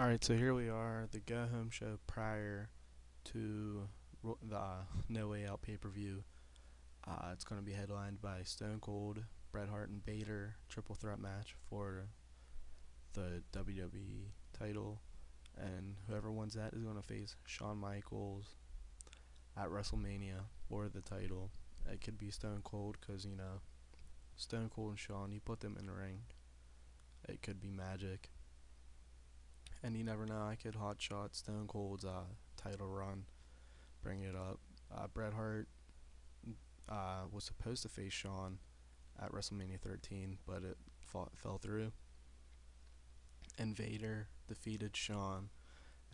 Alright, so here we are, the go home show prior to the No Way Out pay per view. It's going to be headlined by Stone Cold, Bret Hart, and Vader triple threat match for the WWE title. And whoever wins that is going to face Shawn Michaels at WrestleMania for the title. It could be Stone Cold because, Stone Cold and Shawn, you put them in the ring. It could be magic. And you never know, I could hotshot Stone Cold's title run, bring it up. Bret Hart was supposed to face Shawn at WrestleMania 13, but it fell through. And Vader defeated Shawn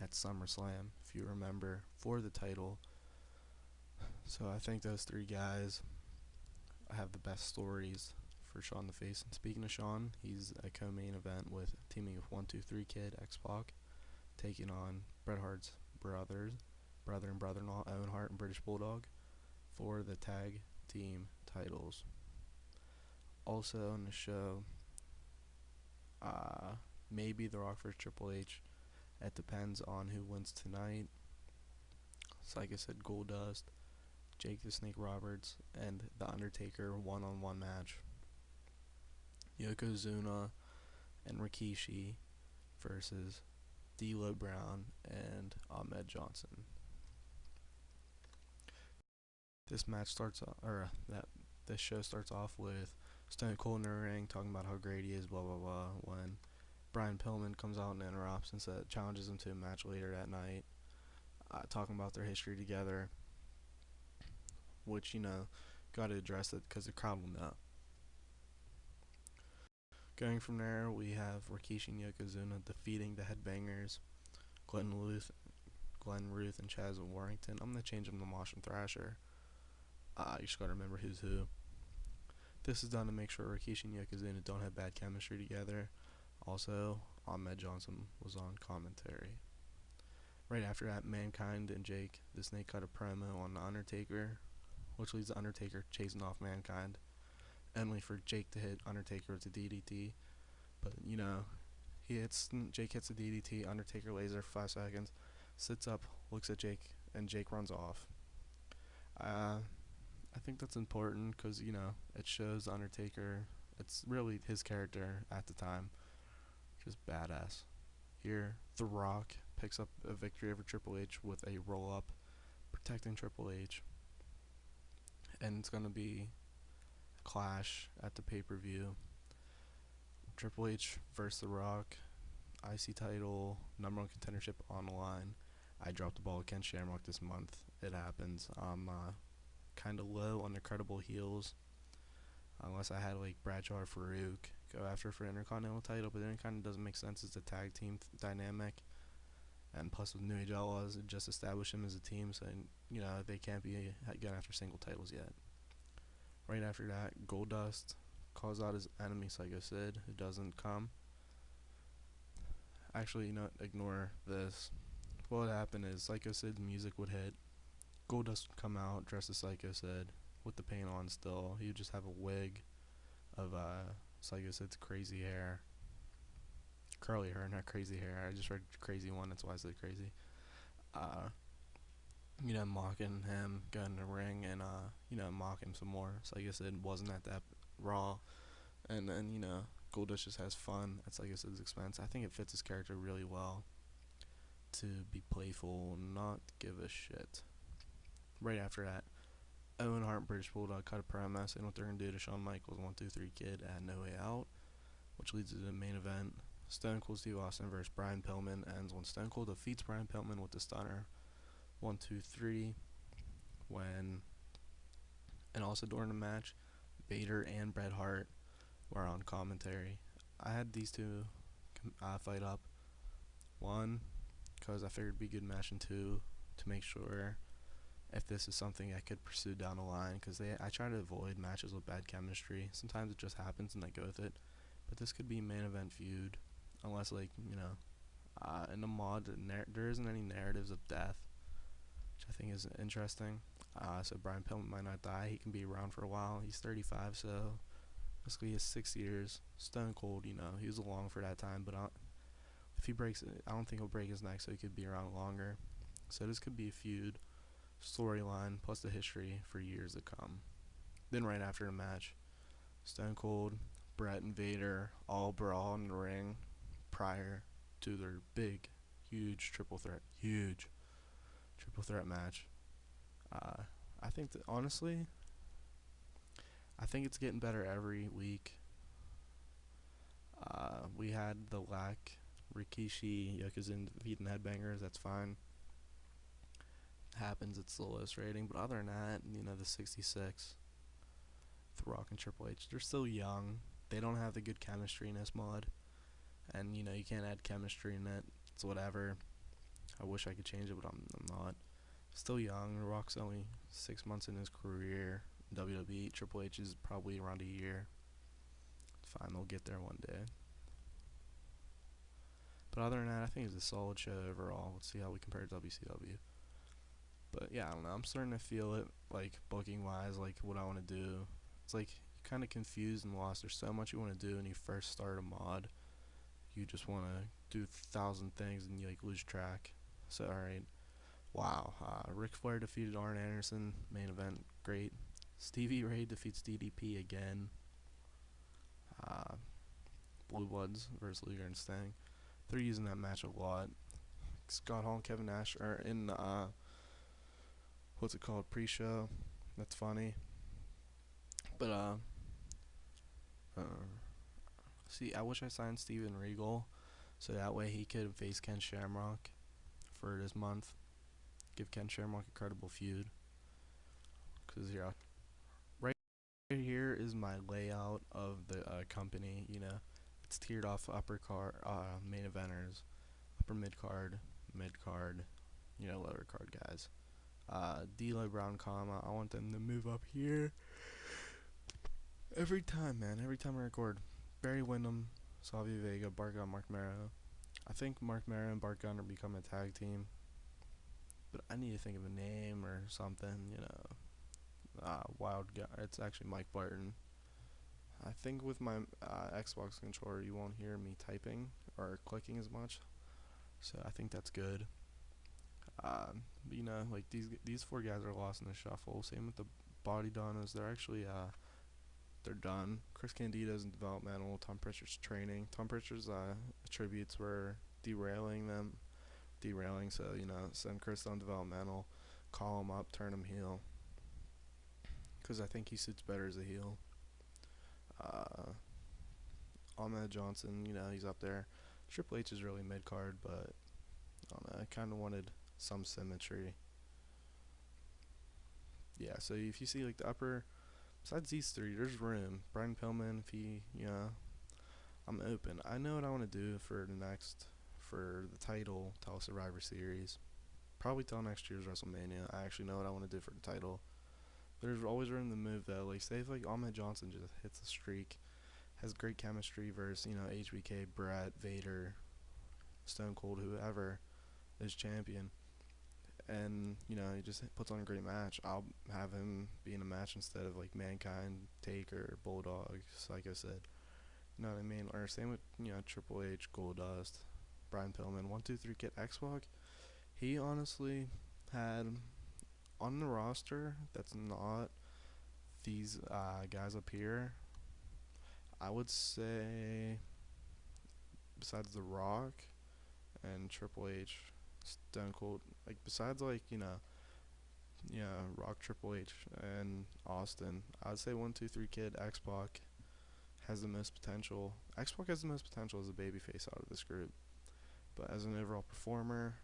at SummerSlam, if you remember, for the title. So I think those three guys have the best stories for Shawn to face. And speaking of Shawn, he's a co-main event with teaming with 123 Kid, X-Pac, taking on Bret Hart's brother and brother-in-law, Owen Hart and British Bulldog, for the tag team titles. Also on the show, maybe The Rock vs. Triple H. It depends on who wins tonight. So like I said, Goldust, Jake the Snake Roberts, and The Undertaker one-on-one match. Yokozuna and Rikishi versus D'Lo Brown and Ahmed Johnson. This show starts off with Stone Cold in the ring talking about how great he is, blah blah blah. When Brian Pillman comes out and interrupts and challenges him to a match later that night, talking about their history together, which got to address it because the crowd will know. Going from there, we have Rikishi and Yokozuna defeating the Headbangers, Glenn Ruth, and Chaz Warrington. I'm gonna change them to Mosh and Thrasher. You just gotta remember who's who. This is done to make sure Rikishi and Yokozuna don't have bad chemistry together. Also, Ahmed Johnson was on commentary. Right after that, Mankind and Jake the Snake cut a promo on The Undertaker, which leads The Undertaker chasing off Mankind, only for Jake to hit Undertaker with a DDT. But, Jake hits a DDT, Undertaker lays there for 5 seconds, sits up, looks at Jake, and Jake runs off. I think that's important because, it shows Undertaker, it's really his character at the time, just badass. Here, The Rock picks up a victory over Triple H with a roll-up, protecting Triple H. And it's going to be a clash at the pay-per-view. Triple H versus The Rock, IC title, number one contendership on the line. I dropped the ball against Shamrock this month. It happens. I'm kind of low on the credible heels, unless I had like Bradshaw or Farouk go after for Intercontinental title, but then it kind of doesn't make sense as a tag team dynamic. And plus with New Age Outlaws, it just established them as a team, so they can't be going after single titles yet. Right after that, Goldust calls out his enemy Psycho Sid, who doesn't come. Actually, ignore this. What would happen is Psycho Sid's music would hit, Goldust would come out dressed as Psycho Sid with the paint on still. He would just have a wig of Psycho Sid's crazy hair. Curly hair, not crazy hair. I just read crazy one, that's why I said crazy. Mocking him, going in the ring, and mock him some more. Psycho Sid wasn't at that Raw, and then Goldust just has fun at Psycho Sid's expense. I think it fits his character really well to be playful and not give a shit. Right after that, Owen Hart and British Bulldog cut a promo saying what they're going to do to Shawn Michaels 123 Kid at No Way Out, which leads to the main event. Stone Cold Steve Austin versus Brian Pillman ends when Stone Cold defeats Brian Pillman with the stunner 1-2-3. And also during the match, Vader and Bret Hart were on commentary. I had these two fight up. One, because I figured it'd be a good match, and two, to make sure if this is something I could pursue down the line, because I try to avoid matches with bad chemistry. Sometimes it just happens and I go with it, but this could be a main event feud, unless in the mod there isn't any narratives of death, which I think is interesting. So Brian Pillman might not die. He can be around for a while. He's 35, so basically he has 6 years. Stone Cold, he was along for that time, but If he breaks it, I don't think he'll break his neck, so he could be around longer. So this could be a feud, storyline, plus the history for years to come. Then right after the match, Stone Cold, Brett, and Vader all brawl in the ring prior to their big, huge triple threat match. Uh, I think that honestly, I think it's getting better every week. We had the lack Rikishi, Yokozuna defeating Headbangers. That's fine. Happens. It's the lowest rating, but other than that, the 66, The Rock and Triple H, they're still young. They don't have the good chemistry in this mod, and you can't add chemistry in it. It's whatever. I wish I could change it, but I'm not. Still young. The Rock's only 6 months in his career in WWE. Triple H is probably around a year. It's fine. They'll get there one day. But other than that, I think it's a solid show overall. Let's see how we compare to WCW. But yeah, I don't know. I'm starting to feel it, like booking wise, like what I want to do. It's like you're kind of confused and lost. There's so much you want to do when you first start a mod. You just want to do 1,000 things and you like lose track. So alright, wow. Ric Flair defeated Arn Anderson, main event, great. Stevie Ray defeats DDP again. Uh, Blue Bloods versus Luger and Sting. They're using that match a lot. Scott Hall and Kevin Nash are in what's it called, pre-show. That's funny. But see, I wish I signed Steven Regal, so that way he could face Ken Shamrock for this month. Give Ken Shamrock a credible feud. Cause yeah, right here is my layout of the company. It's tiered off upper card, main eventers, upper mid card, lower card guys. D'Lo Brown, I want them to move up here. Every time, man. Every time I record. Barry Windham, Savio Vega, Bart Gunn, Mark Mero. I think Mark Mero and Bart Gunn are becoming a tag team. But I need to think of a name or something. Wild guy. It's actually Mike Barton. I think with my Xbox controller, you won't hear me typing or clicking as much. So I think that's good. Like these four guys are lost in the shuffle. Same with the Body Donnas. They're actually they're done. Chris Candido's in developmental. Tom Pritchard's training. Tom Pritchard's attributes were derailing. So send Chris on developmental, call him up, turn him heel. Because I think he suits better as a heel. Ahmed Johnson, he's up there. Triple H is really mid card, but I don't know. I kind of wanted some symmetry. Yeah. So if you see like the upper, besides these three, there's room. Brian Pillman, if I'm open. I know what I want to do for the title, Tell Survivor Series. Probably till next year's WrestleMania. I actually know what I want to do for the title. There's always room to move though. Like say if like Ahmed Johnson just hits a streak, has great chemistry versus HBK, Brett, Vader, Stone Cold, whoever is champion, and he just puts on a great match. I'll have him be in a match instead of like Mankind, Taker, Bulldog, Psycho Sid. You know what I mean? Or same with Triple H, Goldust, Brian Pillman, 1, 2, 3 Kid, X-Pac. He honestly had on the roster that's not these guys up here. I would say besides The Rock and Triple H, Stone Cold, like besides like Rock, Triple H, and Austin, I'd say 1, 2, 3 Kid, X-Pac has the most potential. X-Pac has the most potential as a babyface out of this group, but as an overall performer,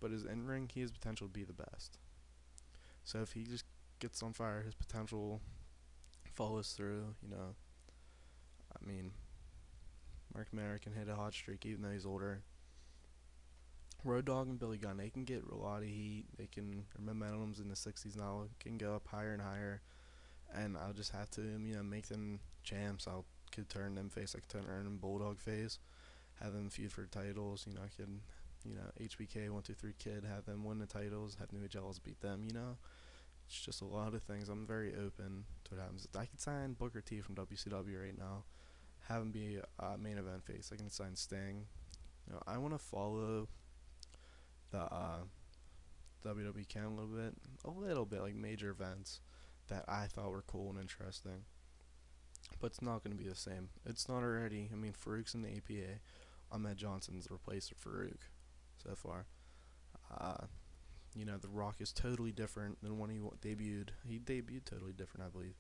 But his in-ring, he has potential to be the best. So if he just gets on fire, his potential follows through. I mean, Mark Mero can hit a hot streak even though he's older. Road Dogg and Billy Gunn, they can get a lot of heat. Their momentum's in the 60s now. Can go up higher and higher. And I'll just have to, make them champs. Could turn them face. I could turn them Bulldog face. Have them feud for titles. I could, HBK 1, 2, 3 Kid. Have them win the titles. Have New Age Outlaws beat them. It's just a lot of things. I'm very open to what happens. I could sign Booker T from WCW right now. Have him be a main event face. I can sign Sting. I want to follow the WWE count a little bit, like major events that I thought were cool and interesting. But it's not going to be the same. It's not already. I mean, Farouk's in the APA. Ahmed Johnson's replaced Farouk so far. Uh, The Rock is totally different than when he debuted. He debuted totally different, I believe.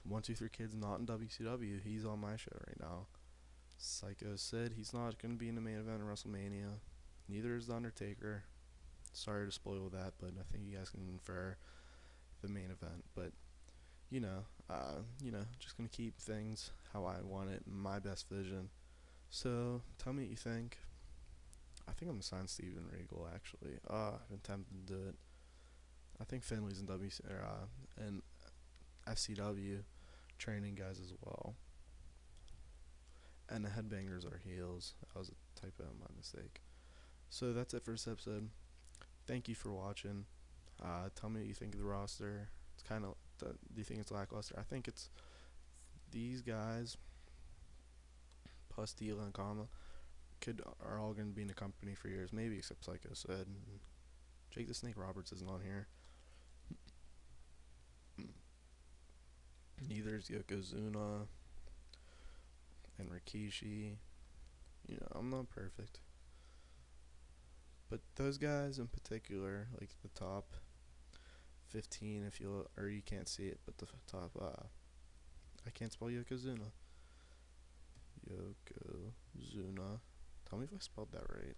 1, 2, 3 Kids not in WCW. He's on my show right now. Psycho said he's not going to be in the main event of WrestleMania. Neither is The Undertaker. Sorry to spoil that, but I think you guys can infer the main event. But just gonna keep things how I want it, my best vision. So tell me what you think. I think I'm gonna sign Steven Regal actually. I've been tempted to do it. I think Finley's in and FCW training guys as well. And the headbangers are heels. That was a typo, my mistake. So that's it for this episode. Thank you for watching. Tell me what you think of the roster. It's kind of. Do you think it's lackluster? I think it's these guys plus Deal and Kama are all going to be in the company for years, maybe except Psycho said. Jake the Snake Roberts isn't on here. Neither is Yokozuna and Rikishi. I'm not perfect. But those guys in particular, like the top 15, if you can't see it, but the top, I can't spell Yokozuna. Yokozuna. Tell me if I spelled that right.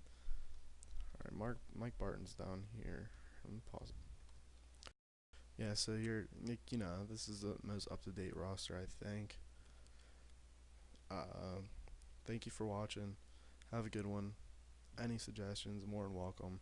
Alright, Mike Barton's down here. I'm gonna pause it. Yeah, so this is the most up-to-date roster, I think. Thank you for watching. Have a good one. Any suggestions, more than welcome.